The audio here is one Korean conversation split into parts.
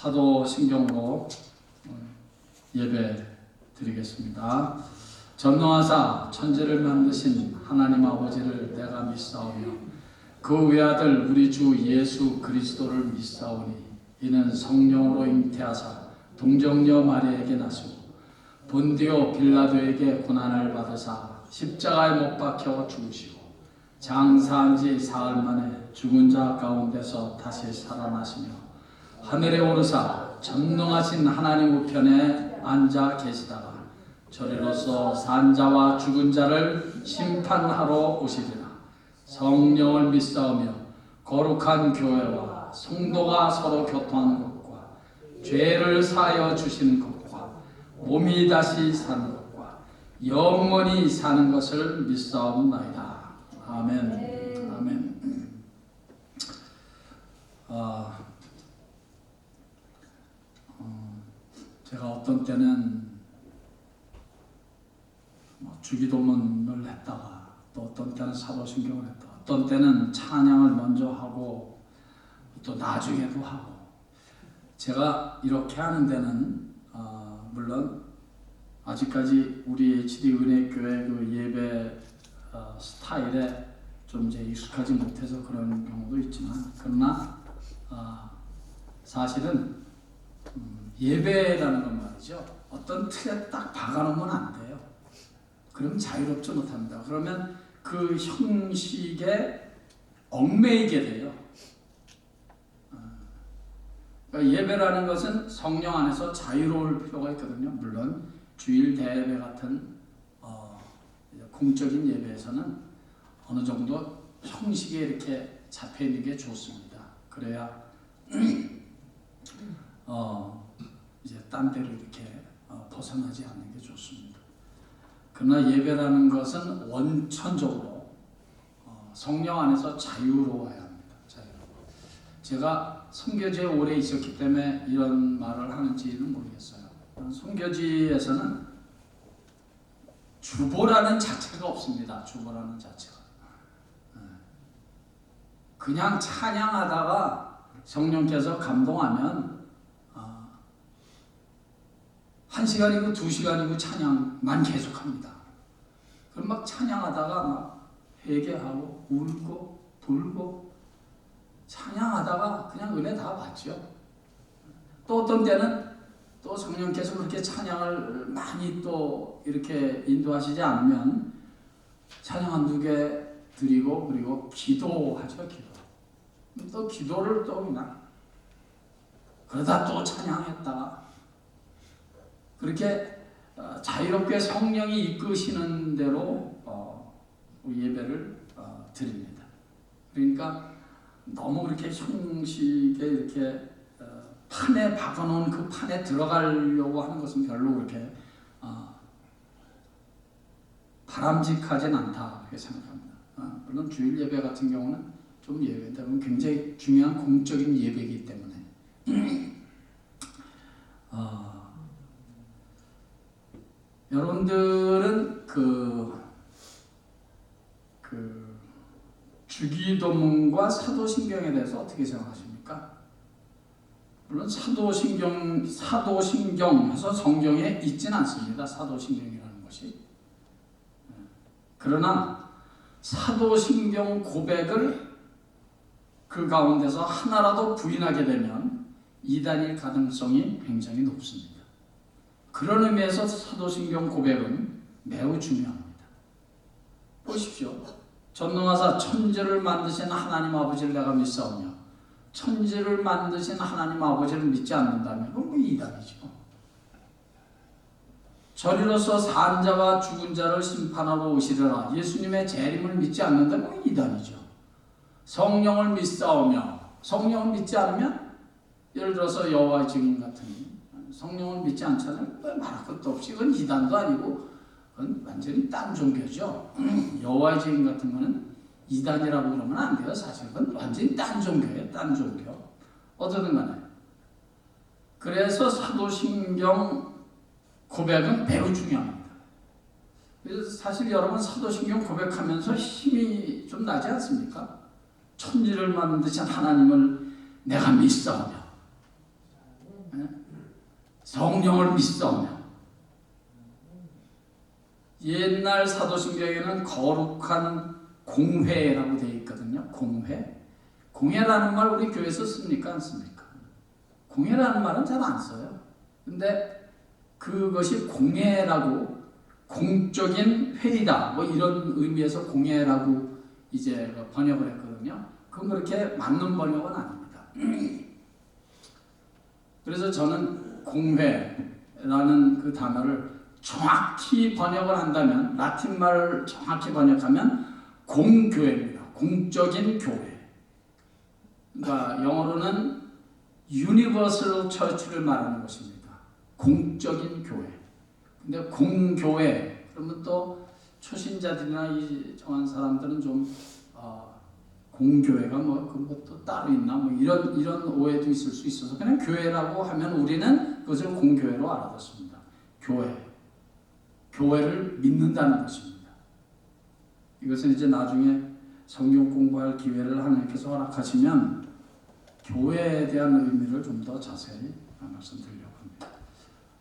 사도신경으로 예배 드리겠습니다. 전능하사 천지를 만드신 하나님 아버지를 내가 믿사오며 그 외아들 우리 주 예수 그리스도를 믿사오니 이는 성령으로 잉태하사 동정녀 마리아에게 나시고 본디오 빌라도에게 고난을 받으사 십자가에 못 박혀 죽으시고 장사한 지 사흘 만에 죽은 자 가운데서 다시 살아나시며 하늘에 오르사 전능하신 하나님 우편에 앉아 계시다가 저리로서 산 자와 죽은 자를 심판하러 오시리라. 성령을 믿사오며 거룩한 교회와 성도가 서로 교통하는 것과 죄를 사하여 주시는 것과 몸이 다시 사는 것과 영원히 사는 것을 믿사옵나이다. 아멘. 아멘. 제가 어떤 때는 주기도문을 했다가 또 어떤 때는 사도신경을 했다가 어떤 때는 찬양을 먼저 하고 또 나중에도 하고 제가 이렇게 하는 데는 물론 아직까지 우리 HD은혜교회 그 예배 스타일에 좀 이제 익숙하지 못해서 그런 경우도 있지만 그러나 사실은 예배라는 건 말이죠. 어떤 틀에 딱 박아놓으면 안 돼요. 그러면 자유롭지 못합니다. 그러면 그 형식에 얽매이게 돼요. 그러니까 예배라는 것은 성령 안에서 자유로울 필요가 있거든요. 물론 주일 대예배 같은 공적인 예배에서는 어느 정도 형식에 이렇게 잡혀 있는 게 좋습니다. 그래야 이제 딴 데로 이렇게 벗어나지 않는 게 좋습니다. 그러나 예배라는 것은 원천적으로 성령 안에서 자유로워야 합니다. 자유로워. 제가 선교지에 오래 있었기 때문에 이런 말을 하는지는 모르겠어요. 선교지에서는 주보라는 자체가 없습니다. 주보라는 자체가. 그냥 찬양하다가 성령께서 감동하면 1시간이고 2시간이고 찬양만 계속합니다. 그럼 막 찬양하다가 막 회개하고 울고 돌고 찬양하다가 그냥 은혜 다 받죠. 또 어떤 때는 또 성령께서 그렇게 찬양을 많이 또 이렇게 인도하시지 않으면 찬양 한두 개 드리고 그리고 기도하죠. 또 기도를 또 그냥 그러다 또 찬양했다가 그렇게 자유롭게 성령이 이끄시는 대로 예배를 드립니다. 그러니까 너무 그렇게 형식에 이렇게 판에 박아놓은 그 판에 들어가려고 하는 것은 별로 그렇게 바람직하진 않다 이렇게 생각합니다. 물론 주일 예배 같은 경우는 좀 예배인데 굉장히 중요한 공적인 예배이기 때문에 여러분들은 그 주기도문과 사도신경에 대해서 어떻게 생각하십니까? 물론 사도신경에서 성경에 있지는 않습니다. 사도신경이라는 것이. 그러나 사도신경 고백을 그 가운데서 하나라도 부인하게 되면 이단일 가능성이 굉장히 높습니다. 그런 의미에서 사도신경 고백은 매우 중요합니다. 보십시오. 전능하사 천지를 만드신 하나님 아버지를 내가 믿사오며 천지를 만드신 하나님 아버지를 믿지 않는다면 그건 이단이죠. 저리로서 산 자와 죽은 자를 심판하러 오시리라. 예수님의 재림을 믿지 않는다면 이단이죠. 성령을 믿사오며 성령을 믿지 않으면 예를 들어서 여호와의 증인 같은 성령을 믿지 않잖아요. 말할 것도 없이 그건 이단도 아니고 그건 완전히 딴 종교죠. 여호와의 증인 같은 거는 이단이라고 그러면 안 돼요. 사실 그건 완전히 딴 종교예요. 딴 종교. 어쩌든 간에. 그래서 사도신경 고백은 매우 중요합니다. 그래서 사실 여러분 사도신경 고백하면서 힘이 좀 나지 않습니까? 천지를 만드신 하나님을 내가 믿사오며 성령을 믿사오며. 옛날 사도신경에는 거룩한 공회라고 되어 있거든요. 공회. 공회라는 말 우리 교회에서 씁니까? 안 씁니까? 공회라는 말은 잘 안 써요. 근데 그것이 공회라고, 공적인 회의다 뭐 이런 의미에서 공회라고 이제 번역을 했거든요. 그건 그렇게 맞는 번역은 아닙니다. 그래서 저는 공회라는 그 단어를 정확히 번역을 한다면, 라틴 말을 정확히 번역하면 공교회입니다. 공적인 교회. 그러니까 영어로는 Universal Church를 말하는 것입니다. 공적인 교회. 근데 공교회 그러면 또 초신자들이나 이 정한 사람들은 좀 공교회가 뭐 그것도 따로 있나 뭐 이런 오해도 있을 수 있어서 그냥 교회라고 하면 우리는 그것을 공교회로 알아듣습니다. 교회를 믿는다는 것입니다. 이것은 이제 나중에 성경 공부할 기회를 하나님께서 허락하시면 교회에 대한 의미를 좀 더 자세히 말씀드리려고 합니다.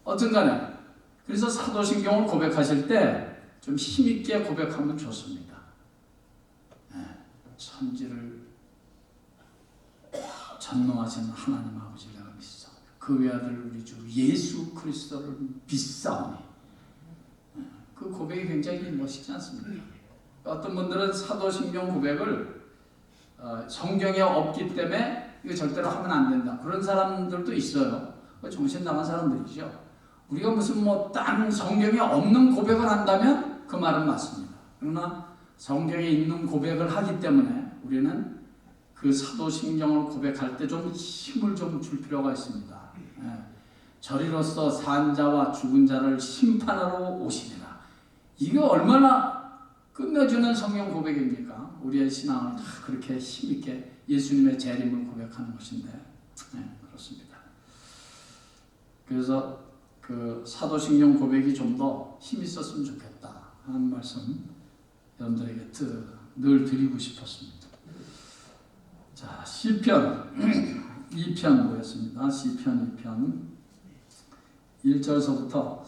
어쨌든간에 그래서 사도신경을 고백하실 때 좀 힘있게 고백하면 좋습니다. 천지를 전능하신 하나님 아버지를 내가 믿사오며 그 외아들 우리 주 예수 그리스도를 믿사오니. 그 고백이 굉장히 멋있지 않습니까? 어떤 분들은 사도신경 고백을 성경에 없기 때문에 이거 절대로 하면 안 된다 그런 사람들도 있어요. 정신 나간 사람들이죠. 우리가 무슨 딴 성경에 없는 고백을 한다면 그 말은 맞습니다. 그러나 성경에 있는 고백을 하기 때문에 우리는 그 사도신경을 고백할 때 좀 힘을 좀 줄 필요가 있습니다. 저리로서 산 자와 죽은 자를 심판하러 오시리라. 이게 얼마나 끝내주는 성경 고백입니까? 우리의 신앙을 다 그렇게 힘있게 예수님의 재림을 고백하는 것인데, 그렇습니다. 그래서 그 사도신경 고백이 좀 더 힘있었으면 좋겠다 하는 말씀 여러분들에게 늘 드리고 싶었습니다. 자, 시편 2편 보겠습니다. 시편 2편 1절서부터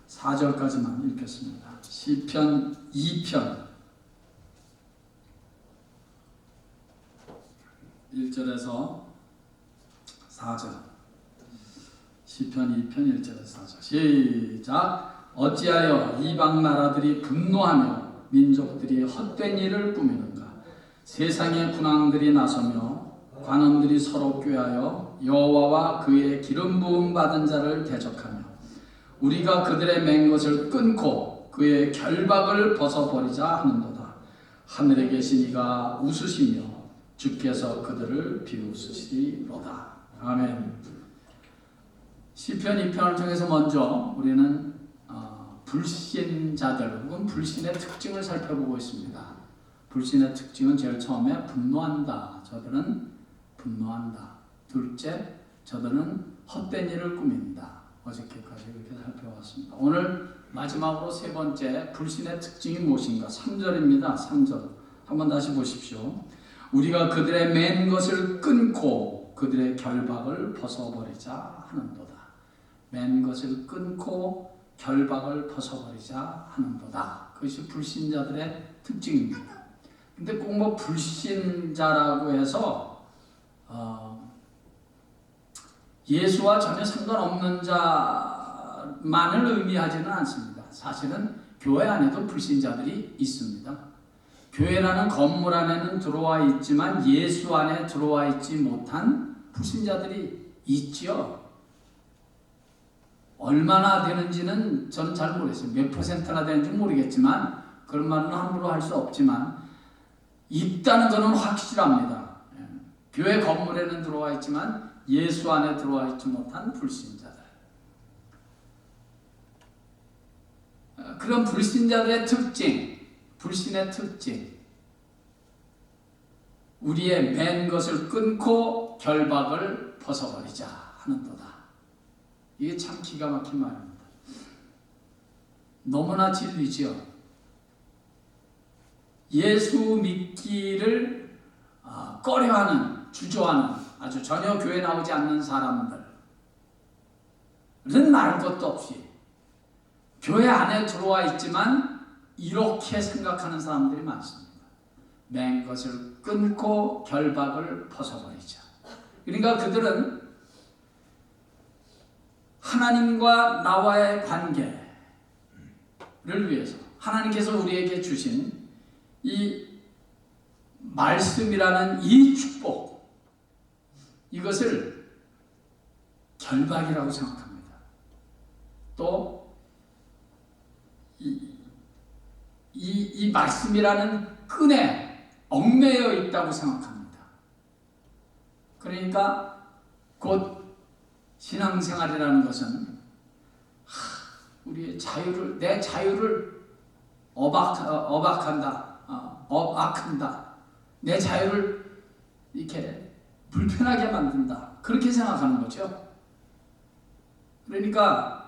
4절까지만 읽겠습니다. 시편 2편 1절에서 4절. 시편 2편 1절에서 4절. 시작. 어찌하여 이방 나라들이 분노하며 민족들이 헛된 일을 꾸미는가. 세상의 군왕들이 나서며 관원들이 서로 꾀하여 여호와와 그의 기름 부음 받은 자를 대적하며 우리가 그들의 맨 것을 끊고 그의 결박을 벗어버리자 하는도다. 하늘에 계신 이가 웃으시며 주께서 그들을 비웃으시리로다. 아멘. 시편 2편을 통해서 먼저 우리는 불신자들 혹은 불신의 특징을 살펴보고 있습니다. 불신의 특징은 제일 처음에 분노한다. 저들은 분노한다. 둘째, 저들은 헛된 일을 꾸민다. 어저께까지 그렇게 살펴봤습니다. 오늘 마지막으로 세 번째 불신의 특징이 무엇인가? 3절입니다. 3절 한번 다시 보십시오. 우리가 그들의 맨 것을 끊고 그들의 결박을 벗어버리자 하는도다. 맨 것을 끊고 결박을 벗어버리자 하는도다. 그것이 불신자들의 특징입니다. 근데 꼭 불신자라고 해서 예수와 전혀 상관없는 자만을 의미하지는 않습니다. 사실은 교회 안에도 불신자들이 있습니다. 교회라는 건물 안에는 들어와 있지만 예수 안에 들어와 있지 못한 불신자들이 있지요. 얼마나 되는지는 저는 잘 모르겠어요. 몇 %나 되는지 모르겠지만 그런 말은 함부로 할 수 없지만 있다는 것은 확실합니다. 교회 건물에는 들어와 있지만 예수 안에 들어와 있지 못한 불신자들. 그런 불신자들의 특징, 불신의 특징. 우리의 맨 것을 끊고 결박을 벗어버리자 하는도다. 이게 참 기가 막힌 말입니다. 너무나 진리지요. 예수 믿기를 꺼려하는, 주저하는, 아주 전혀 교회 나오지 않는 사람들, 말 것도 없이 교회 안에 들어와 있지만 이렇게 생각하는 사람들이 많습니다. 맨 것을 끊고 결박을 벗어버리자. 그러니까 그들은 하나님과 나와의 관계를 위해서 하나님께서 우리에게 주신 이 말씀이라는 이 축복, 이것을 결박이라고 생각합니다. 또 이 말씀이라는 끈에 얽매여 있다고 생각합니다. 그러니까 곧 신앙생활이라는 것은 우리의 자유를, 내 자유를 억압한다. 내 자유를 이렇게 불편하게 만든다. 그렇게 생각하는 거죠. 그러니까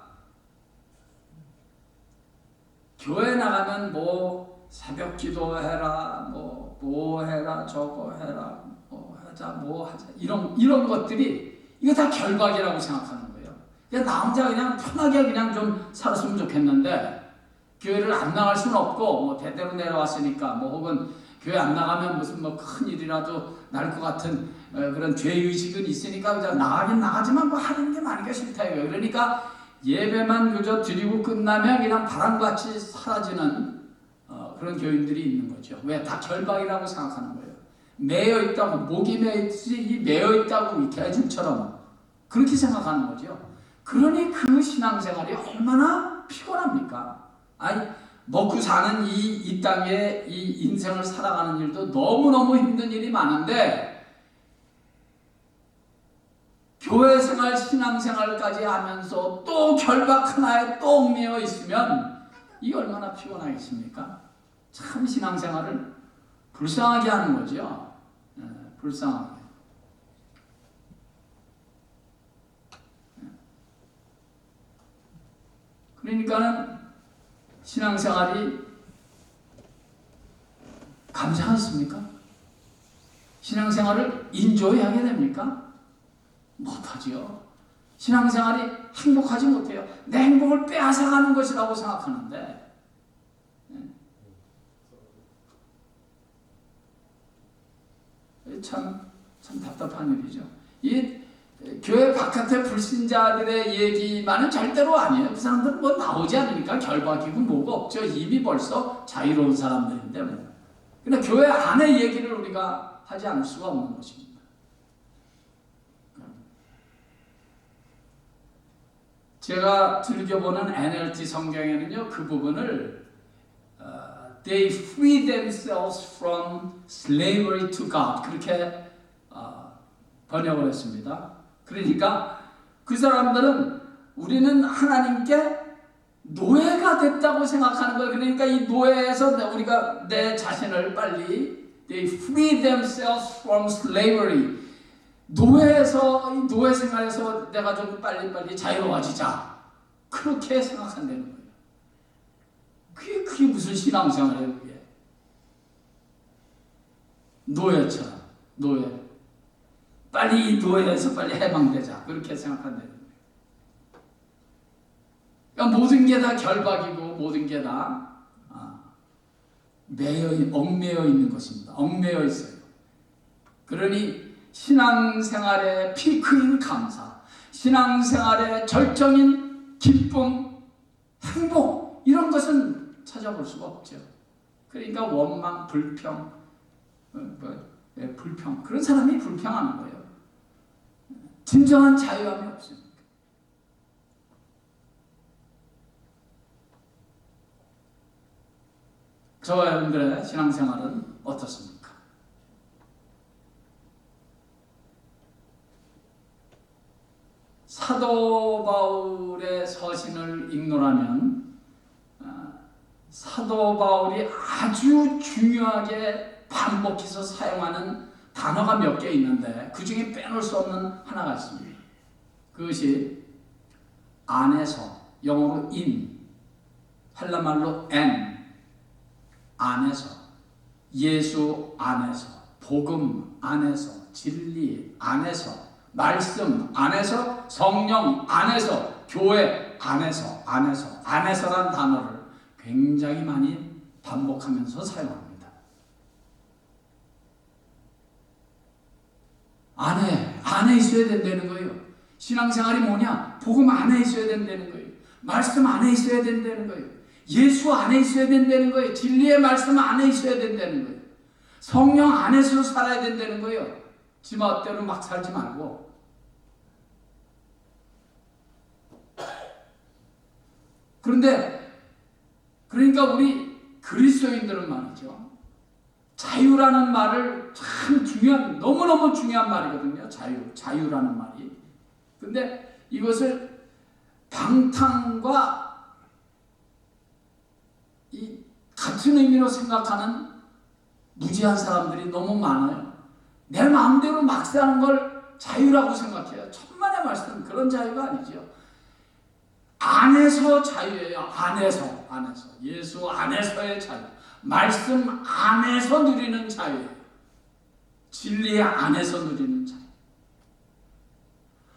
교회 나가면 뭐 새벽 기도해라, 뭐 해라, 저거 해라, 뭐 하자, 이런 것들이 이거 다 결박이라고 생각하는 거예요. 그냥 나 혼자 그냥 편하게 그냥 좀 살았으면 좋겠는데 교회를 안 나갈 수는 없고 뭐 대대로 내려왔으니까 뭐 혹은 교회 안 나가면 무슨 뭐 큰 일이라도 날 것 같은 그런 죄의식은 있으니까 그냥 나가긴 나가지만 뭐 하는 게 많으니까 싫다 이거예요. 그러니까 예배만 그저 드리고 끝나면 그냥 바람같이 사라지는 그런 교인들이 있는 거죠. 왜? 다 결박이라고 생각하는 거예요. 매여 있다고, 목이 매여 있듯이 매여 있다고 이 개죽처럼 그렇게 생각하는 거죠. 그러니 그 신앙생활이 얼마나 피곤합니까? 아니 먹고 사는 이 땅에 이 인생을 살아가는 일도 너무너무 힘든 일이 많은데 교회 생활, 신앙생활까지 하면서 또 결박 하나에 또 얽매여 있으면 이게 얼마나 피곤하겠습니까? 참 신앙생활을 불쌍하게 하는 거죠. 불쌍하게. 그러니까는 신앙생활이 감사하지 않습니까? 신앙생활을 인조해하게 됩니까? 못하지요. 신앙생활이 행복하지 못해요. 내 행복을 빼앗아가는 것이라고 생각하는데 참 답답한 일이죠. 이 교회 바깥의 불신자들의 얘기만은 절대로 아니에요. 그 사람들은 뭐 나오지 않으니까 결박이고 뭐가 없죠. 이미 벌써 자유로운 사람들인데 뭐. 근데 교회 안의 얘기를 우리가 하지 않을 수가 없는 것입니다. 제가 즐겨보는 NLT 성경에는요, 그 부분을 They free themselves from slavery to God 그렇게 번역을 했습니다. 그러니까 그 사람들은 우리는 하나님께 노예가 됐다고 생각하는 거예요. 그러니까 이 노예에서 우리가 내 자신을 빨리 They free themselves from slavery 노예에서 이 노예 생활에서 내가 좀 빨리 자유로워지자 그렇게 생각한다는 거예요. 그게 무슨 신앙생활이에요, 그게? 노예처럼 노예. 빨리 이 노예에서 빨리 해방되자 그렇게 생각한다는 거예요. 그러니까 모든 게 다 결박이고 모든 게 다 얽매여 있는 것입니다. 얽매여 있어요. 그러니 신앙생활의 피크인 감사, 신앙생활의 절정인 기쁨, 행복 이런 것은 찾아볼 수가 없죠. 그러니까 원망, 불평, 불평 그런 사람이 불평하는 거예요. 진정한 자유함이 없습니다. 저와 여러분들의 신앙생활은 어떻습니까? 사도 바울의 서신을 읽노라면 사도 바울이 아주 중요하게 반복해서 사용하는 단어가 몇 개 있는데 그 중에 빼놓을 수 없는 하나가 있습니다. 그것이 안에서, 영어로 in, 헬라말로 en, 안에서, 예수 안에서, 복음 안에서, 진리 안에서 말씀 안에서, 성령 안에서, 교회 안에서란 단어를 굉장히 많이 반복하면서 사용합니다. 안에 있어야 된다는 거예요. 신앙생활이 뭐냐? 복음 안에 있어야 된다는 거예요. 말씀 안에 있어야 된다는 거예요. 예수 안에 있어야 된다는 거예요. 진리의 말씀 안에 있어야 된다는 거예요. 성령 안에서 살아야 된다는 거예요. 지 멋대로 막 살지 말고. 그러니까 우리 그리스도인들은 말이죠. 자유라는 말을 참 너무너무 중요한 말이거든요. 자유라는 말이. 근데 이것을 방탕과 같은 의미로 생각하는 무지한 사람들이 너무 많아요. 내 마음대로 막 사는 걸 자유라고 생각해요. 천만의 말씀, 그런 자유가 아니죠. 안에서 자유예요. 안에서. 예수 안에서의 자유. 말씀 안에서 누리는 자유예요. 진리 안에서 누리는 자유.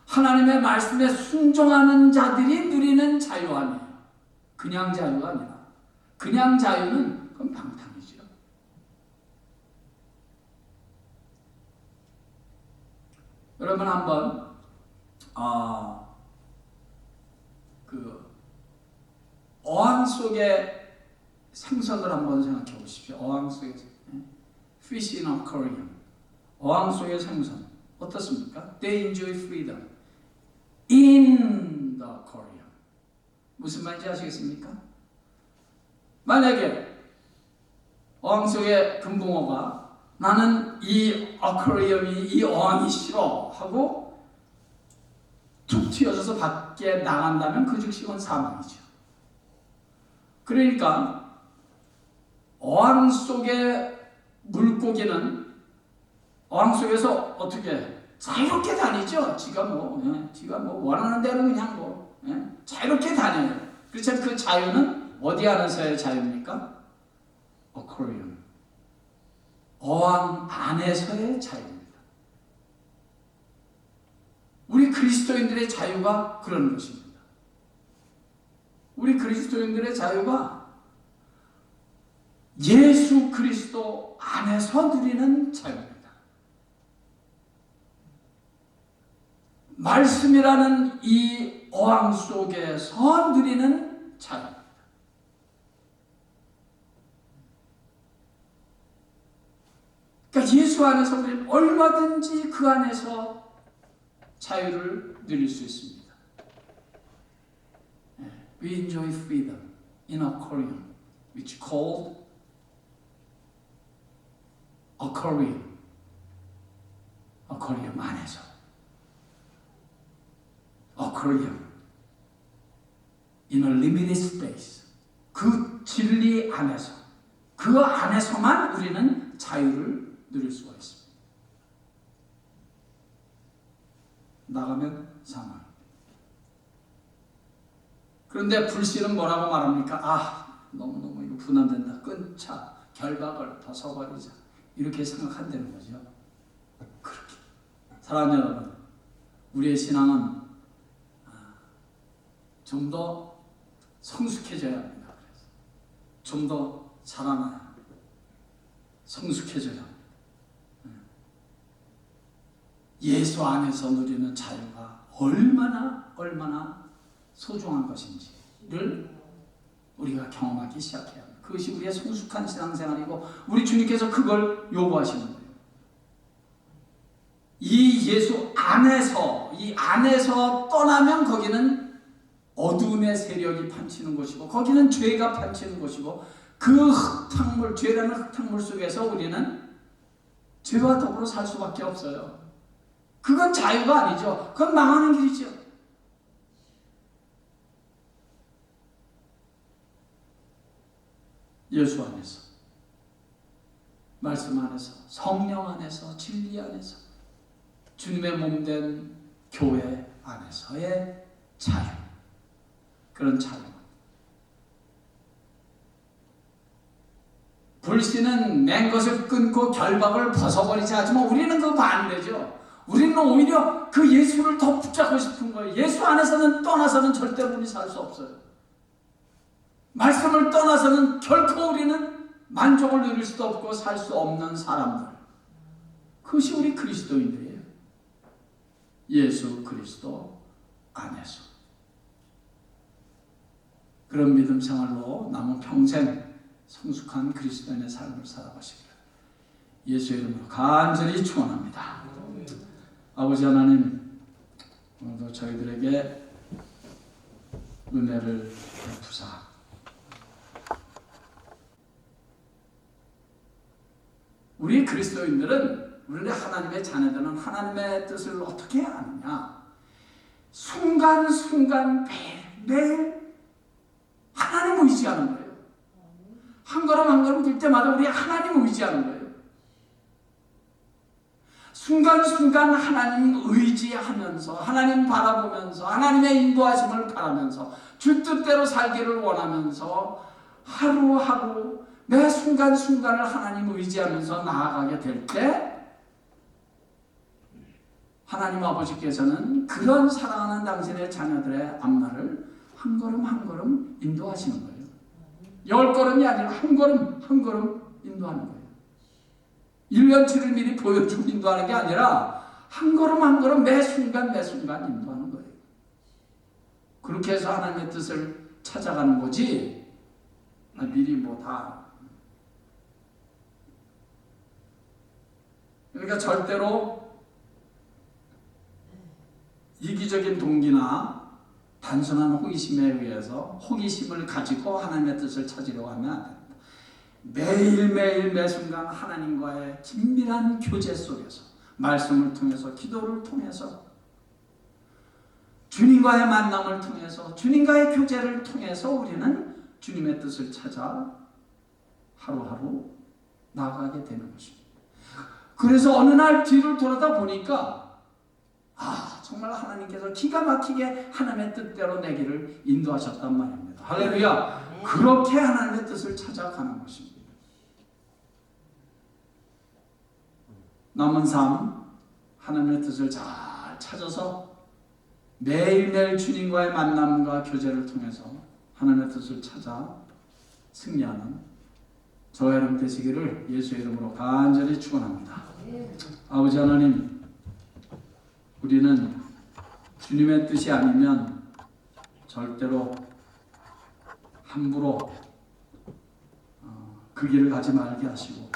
하나님의 말씀에 순종하는 자들이 누리는 자유 아니에요. 그냥 자유가 아니라. 그냥 자유는 그건 방탕이죠. 여러분 한번 어항 속의 생선을 한번 생각해 보십시오. 어항 속의 fish in aquarium. 어항 속의 생선 어떻습니까? They enjoy freedom in the aquarium. 무슨 말인지 아시겠습니까? 만약에 어항 속의 금붕어가 나는 이 아쿠아리움이, 이 어항이 싫어 하고 툭 튀어져서 밖에 나간다면 그 즉시건 사망이죠. 그러니까 어항 속의 물고기는 어항 속에서 어떻게 자유롭게 다니죠. 지가 원하는 대로 그냥 자유롭게 다녀요. 그렇지만 그 자유는 어디 안에서의 자유입니까? 어쿠아리움. 어항 안에서의 자유입니다. 우리 그리스도인들의 자유가 그런 것입니다. 우리 그리스도인들의 자유가 예수 그리스도 안에서 누리는 자유입니다. 말씀이라는 이 어항 속에서 누리는 자유입니다. 그러니까 예수 안에서 우리는 얼마든지 그 안에서 자유를 누릴 수 있습니다. We enjoy freedom in aquarium, which called aquarium. aquarium 안에서. aquarium in a limited space. 그 진리 안에서, 그 안에서만 우리는 자유를 누릴 수가 있습니다. 나가면 사망. 그런데 불신은 뭐라고 말합니까? 너무너무 이거 분함된다. 끊자. 결박을 벗어버리자. 이렇게 생각한다는 거죠. 그렇게. 사랑하는 여러분, 우리의 신앙은 좀 더 성숙해져야 합니다. 좀 더 자라나야 합니다. 성숙해져야 합니다. 예수 안에서 누리는 자유가 얼마나 소중한 것인지를 우리가 경험하기 시작해야 합니다. 그것이 우리의 성숙한 신앙생활이고 우리 주님께서 그걸 요구하시는 거예요. 이 예수 안에서, 이 안에서 떠나면 거기는 어둠의 세력이 판치는 곳이고 거기는 죄가 판치는 곳이고 그 흙탕물, 죄라는 흙탕물 속에서 우리는 죄와 더불어 살 수밖에 없어요. 그건 자유가 아니죠. 그건 망하는 길이죠. 예수 안에서, 말씀 안에서, 성령 안에서, 진리 안에서, 주님의 몸된 교회 안에서의 자유. 그런 자유. 불신은 맨 것을 끊고 결박을 벗어버리자 하지만 우리는 그 반대죠. 우리는 오히려 그 예수를 더 붙잡고 싶은 거예요. 예수 안에서는 떠나서는 절대로 우리 살 수 없어요. 말씀을 떠나서는 결코 우리는 만족을 누릴 수도 없고 살 수 없는 사람들. 그것이 우리 그리스도인들이에요. 예수 그리스도 안에서. 그런 믿음 생활로 남은 평생 성숙한 그리스도인의 삶을 살아가시기를 예수의 이름으로 간절히 축원합니다. 아버지 하나님, 오늘도 저희들에게 은혜를 베푸사 우리 그리스도인들은, 우리 하나님의 자녀들은 하나님의 뜻을 어떻게 아느냐? 순간순간 매일매일 하나님 의지하는 거예요. 한 걸음 한 걸음 뛸 때마다 우리 하나님 의지하는 거예요. 순간순간 하나님 의지하면서, 하나님 바라보면서, 하나님의 인도하심을 바라면서 주 뜻대로 살기를 원하면서 하루하루 매 순간순간을 하나님 의지하면서 나아가게 될 때 하나님 아버지께서는 그런 사랑하는 당신의 자녀들의 앞날을 한 걸음 한 걸음 인도하시는 거예요. 10걸음이 아니라 한 걸음 한 걸음 인도하는 거예요. 1년치를 미리 보여주고 인도하는 게 아니라 한 걸음 한 걸음 매 순간 매 순간 인도하는 거예요. 그렇게 해서 하나님의 뜻을 찾아가는 거지, 미리 뭐 다. 그러니까 절대로 이기적인 동기나 단순한 호기심에 의해서 호기심을 가지고 하나님의 뜻을 찾으려고 하면 안 됩니다. 매일매일 매순간 하나님과의 긴밀한 교제 속에서, 말씀을 통해서, 기도를 통해서, 주님과의 만남을 통해서, 주님과의 교제를 통해서 우리는 주님의 뜻을 찾아 하루하루 나아가게 되는 것입니다. 그래서 어느 날 뒤를 돌아다 보니까 정말 하나님께서 기가 막히게 하나님의 뜻대로 내 길을 인도하셨단 말입니다. 할렐루야. 그렇게 하나님의 뜻을 찾아가는 것입니다. 남은 삶 하나님의 뜻을 잘 찾아서 매일매일 주님과의 만남과 교제를 통해서 하나님의 뜻을 찾아 승리하는 저와 여러분 되시기를 예수의 이름으로 간절히 축원합니다. 아버지 하나님, 우리는 주님의 뜻이 아니면 절대로 함부로 그 길을 가지 말게 하시고,